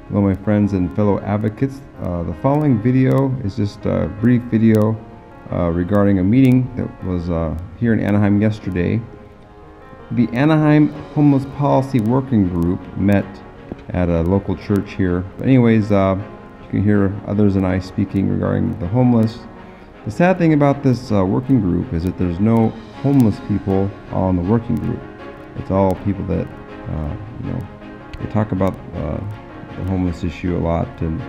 Hello my friends and fellow advocates. The following video is just a brief video regarding a meeting that was here in Anaheim yesterday. The Anaheim Homeless Policy Working Group met at a local church here. But anyways, you can hear others and I speaking regarding the homeless. The sad thing about this working group is that there's no homeless people on the working group. It's all people that, they talk about the homeless issue a lot, and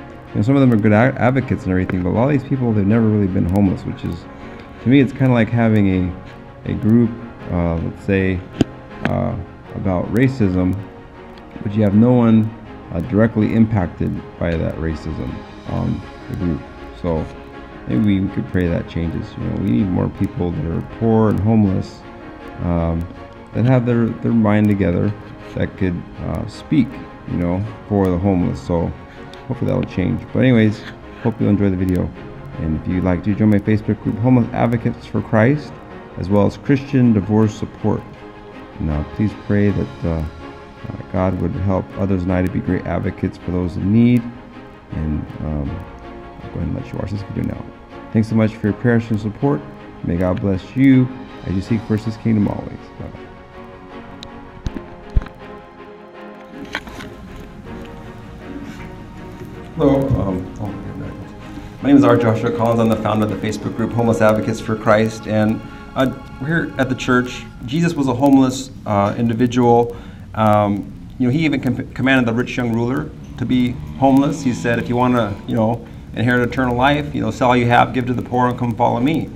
some of them are good advocates and everything, but a lot of these people, they've never really been homeless, which is, to me, it's kind of like having a group, let's say, about racism, but you have no one directly impacted by that racism on the group. So maybe we could pray that changes. We need more people that are poor and homeless, that have their mind together, that could speak for the homeless. So hopefully that will change. But anyways, hope you'll enjoy the video. And if you'd like to join my Facebook group, Homeless Advocates for Christ, as well as Christian Divorce Support. And please pray that God would help others and I to be great advocates for those in need. And I'll go ahead and let you watch this video now. Thanks so much for your prayers and support. May God bless you as you seek first His kingdom always. Bye-bye. Hello, my name is R.Joshua. I'm the founder of the Facebook group Homeless Advocates for Christ, and we're here at the church. Jesus was a homeless individual. He even commanded the rich young ruler to be homeless. He said, if you want to, inherit eternal life, sell all you have, give to the poor, and come follow me.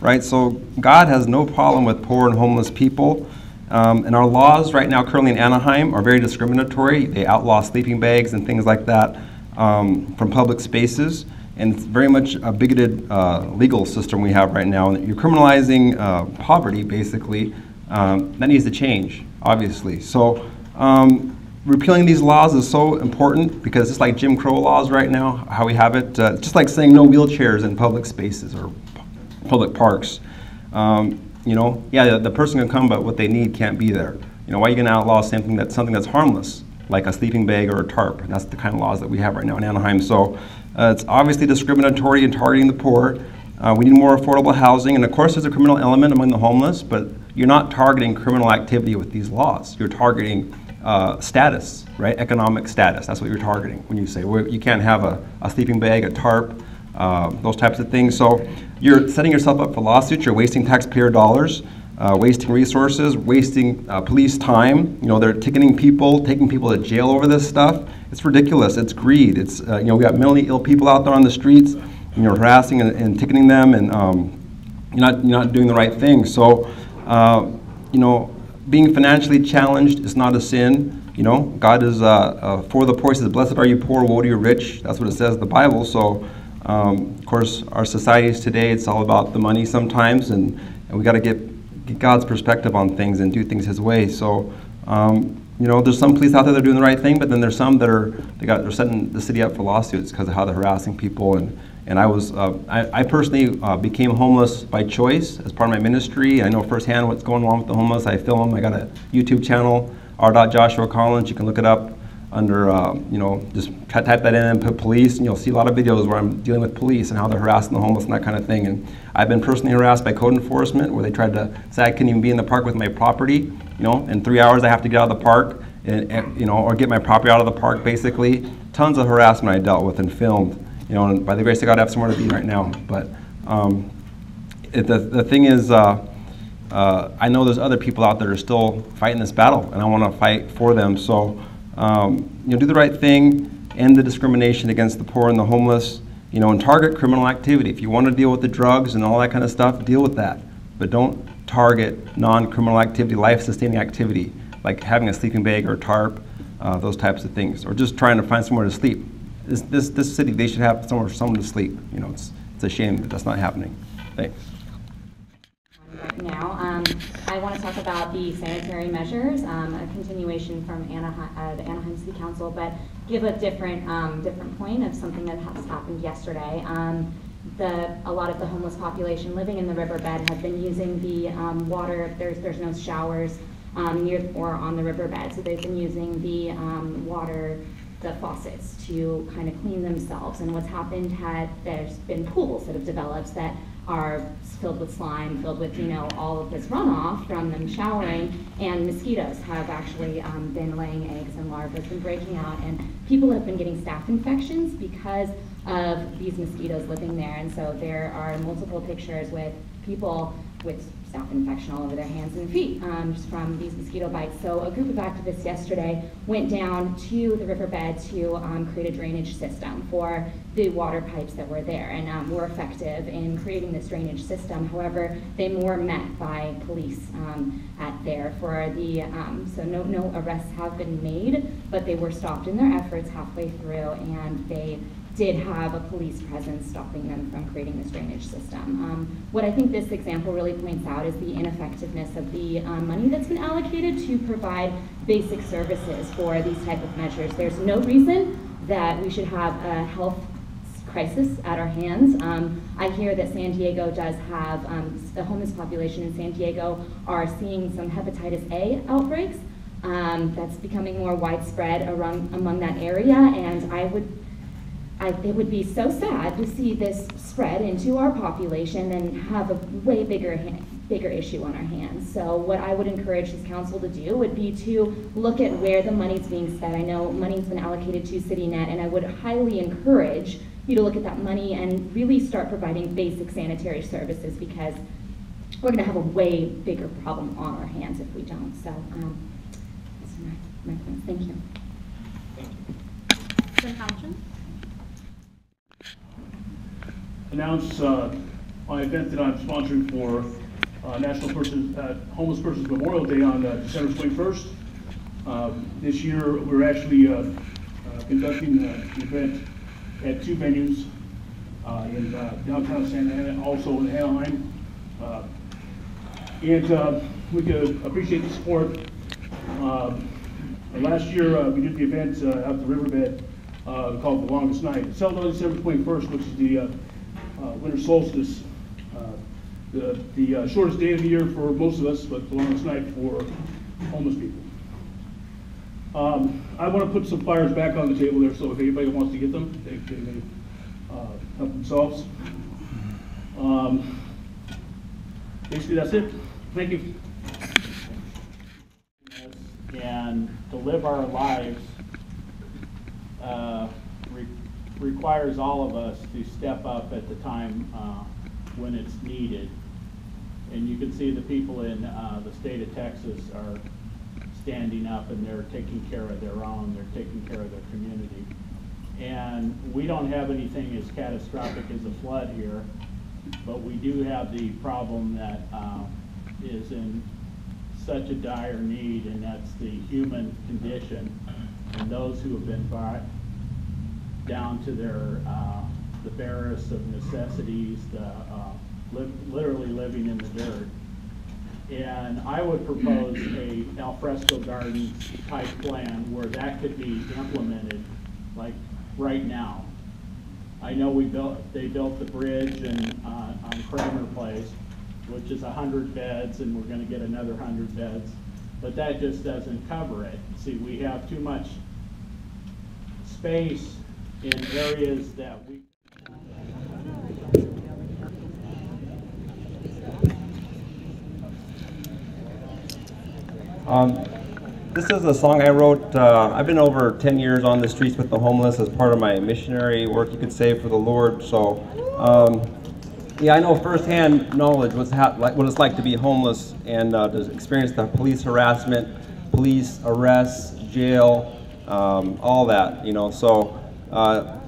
Right? So God has no problem with poor and homeless people. And our laws right now currently in Anaheim are very discriminatory. They outlaw sleeping bags and things like that from public spaces. And it's very much a bigoted legal system we have right now. And you're criminalizing poverty, basically. That needs to change, obviously. So repealing these laws is so important because it's like Jim Crow laws right now, how we have it. It's just like saying no wheelchairs in public spaces or public parks. The person can come, but what they need can't be there. Why are you going to outlaw something that's harmless, like a sleeping bag or a tarp? And that's the kind of laws that we have right now in Anaheim. So it's obviously discriminatory and targeting the poor. We need more affordable housing, and of course there's a criminal element among the homeless, but you're not targeting criminal activity with these laws. You're targeting status, right? Economic status. That's what you're targeting when you say, well, you can't have a sleeping bag, a tarp, those types of things. So you're setting yourself up for lawsuits. You're wasting taxpayer dollars, wasting resources, wasting police time. They're ticketing people, taking people to jail over this stuff. It's ridiculous. It's greed. It's we got mentally ill people out there on the streets, and you're harassing and ticketing them, and you're not doing the right thing. So being financially challenged is not a sin. God is for the poor. He says, "Blessed are you poor, woe to you rich." That's what it says in the Bible. So of course, our societies today, it's all about the money sometimes, and we got to get God's perspective on things and do things His way. So, there's some police out there that are doing the right thing, but then there's some that they're setting the city up for lawsuits because of how they're harassing people. And I personally became homeless by choice as part of my ministry. I know firsthand what's going on with the homeless. I film. I got a YouTube channel, R.Joshua. You can look it up under, just type that in and put police, and you'll see a lot of videos where I'm dealing with police and how they're harassing the homeless and that kind of thing. And I've been personally harassed by code enforcement where they tried to say I couldn't even be in the park with my property. In 3 hours I have to get out of the park, or get my property out of the park, basically. Tons of harassment I dealt with and filmed. And by the grace of God, I have somewhere to be right now. But the thing is, I know there's other people out there that are still fighting this battle, and I want to fight for them. So, do the right thing, end the discrimination against the poor and the homeless, and target criminal activity. If you want to deal with the drugs and all that kind of stuff, deal with that. But don't target non-criminal activity, life-sustaining activity, like having a sleeping bag or a tarp, those types of things, or just trying to find somewhere to sleep. This city, they should have someone to sleep. It's a shame that that's not happening. Thanks. Right now, I want to talk about the sanitary measures, a continuation from the Anaheim City Council, but give a different point of something that has happened yesterday. A lot of the homeless population living in the riverbed have been using the water. There's no showers near or on the riverbed, so they've been using the water the faucets to kind of clean themselves. And what's happened there's been pools that have developed that are filled with slime, filled with, all of this runoff from them showering, and mosquitoes have actually been laying eggs, and larvae have been breaking out, and people have been getting staph infections because of these mosquitoes living there. And so there are multiple pictures with people with staph infection all over their hands and feet just from these mosquito bites. So a group of activists yesterday went down to the riverbed to create a drainage system for the water pipes that were there, and were effective in creating this drainage system. However, they were met by police so no arrests have been made, but they were stopped in their efforts halfway through, and they did have a police presence stopping them from creating this drainage system. What I think this example really points out is the ineffectiveness of the money that's been allocated to provide basic services for these type of measures. There's no reason that we should have a health crisis at our hands. I hear that San Diego does have, the homeless population in San Diego are seeing some hepatitis A outbreaks. That's becoming more widespread among that area, and it would be so sad to see this spread into our population and have a way bigger issue on our hands. So what I would encourage this council to do would be to look at where the money's being spent. I know money's been allocated to CityNet, and I would highly encourage you to look at that money and really start providing basic sanitary services, because we're going to have a way bigger problem on our hands if we don't. So that's my points. Thank you. Announce my event that I'm sponsoring for National Homeless Persons Memorial Day on December 21st. This year we're actually conducting the event at 2 venues in downtown Santa Ana, also in Anaheim. And we could appreciate the support. Last year we did the event out at the riverbed called The Longest Night. It's held on December 21st, which is the winter solstice, the shortest day of the year for most of us, but the longest night for homeless people. I want to put some flyers back on the table there, so if anybody wants to get them, they can help themselves. Basically, that's it. Thank you. And to live our lives requires all of us to step up at the time when it's needed. And you can see the people in the state of Texas are standing up, and they're taking care of their own, they're taking care of their community. And we don't have anything as catastrophic as a flood here, but we do have the problem that is in such a dire need, and that's the human condition, and those who have been brought down to their the barest of necessities, literally living in the dirt. And I would propose a alfresco gardens type plan where that could be implemented, like right now. I know they built the bridge on Kramer Place, which is 100 beds, and we're going to get another 100 beds, but that just doesn't cover it. See, we have too much space in areas that we. This is a song I wrote. I've been over 10 years on the streets with the homeless as part of my missionary work, you could say, for the Lord. So, yeah, I know firsthand knowledge what it's like to be homeless and to experience the police harassment, police arrests, jail, all that, you know. So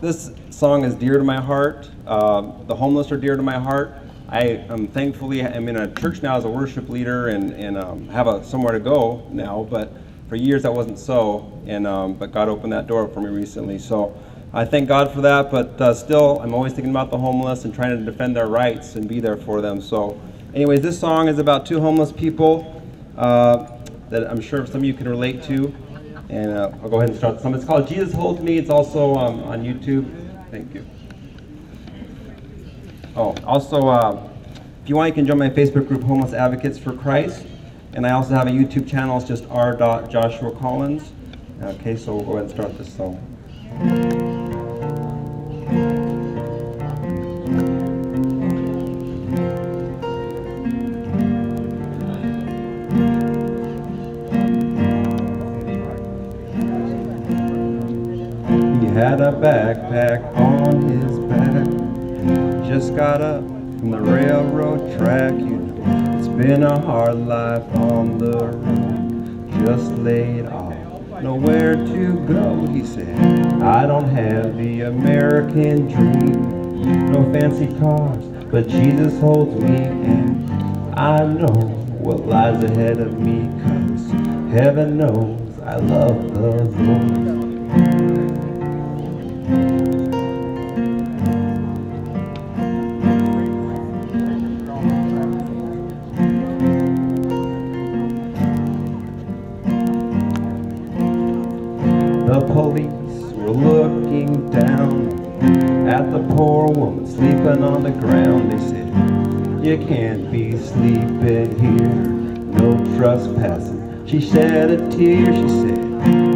this song is dear to my heart. The homeless are dear to my heart. I am thankfully, I'm in a church now as a worship leader and have somewhere to go now, but for years that wasn't so, and but God opened that door for me recently. So I thank God for that, but still I'm always thinking about the homeless and trying to defend their rights and be there for them. So anyways, this song is about 2 homeless people that I'm sure some of you can relate to, and I'll go ahead and start some. It's called Jesus Holds Me. It's also on YouTube. Thank you. Oh, also, if you want, you can join my Facebook group, Homeless Advocates for Christ. And I also have a YouTube channel. It's just R.Joshua. Okay, so we'll go ahead and start this song. He had a backpack on his back, just got up from the railroad track. You know, it's been a hard life on the road, just laid off, nowhere to go. He said, I don't have the American dream, no fancy cars, but Jesus holds me, and I know what lies ahead of me, 'cause heaven knows I love the Lord. The police were looking down at the poor woman sleeping on the ground. They said, you can't be sleeping here, no trespassing. She shed a tear, she said,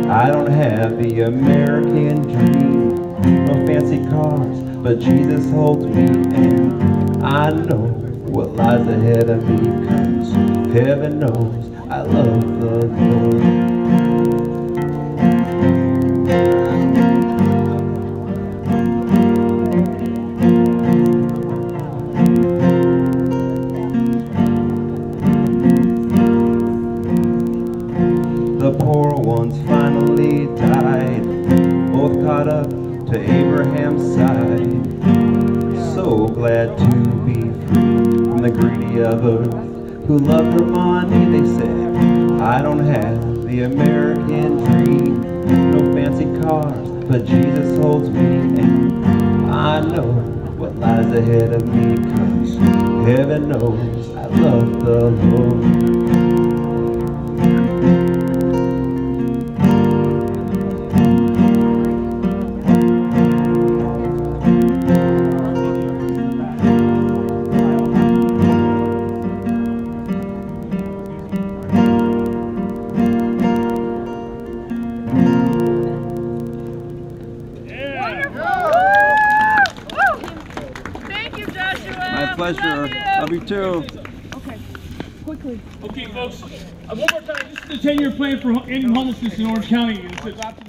I don't have the American dream, no fancy cars, but Jesus holds me, and I know what lies ahead of me, 'cause heaven knows I love the Lord. The poor ones finally died, both caught up to Abraham's side. So glad to be free from the greedy of earth, who loved their money. They said, I don't have the American dream, no fancy cars, but Jesus holds me, and I know what lies ahead of me, 'cause heaven knows I love the Lord. Thank you, Joshua. My pleasure. Love you too. Okay, quickly. Okay, folks, one more time, this is the 10-year plan for ending homelessness in Orange County. It's adopted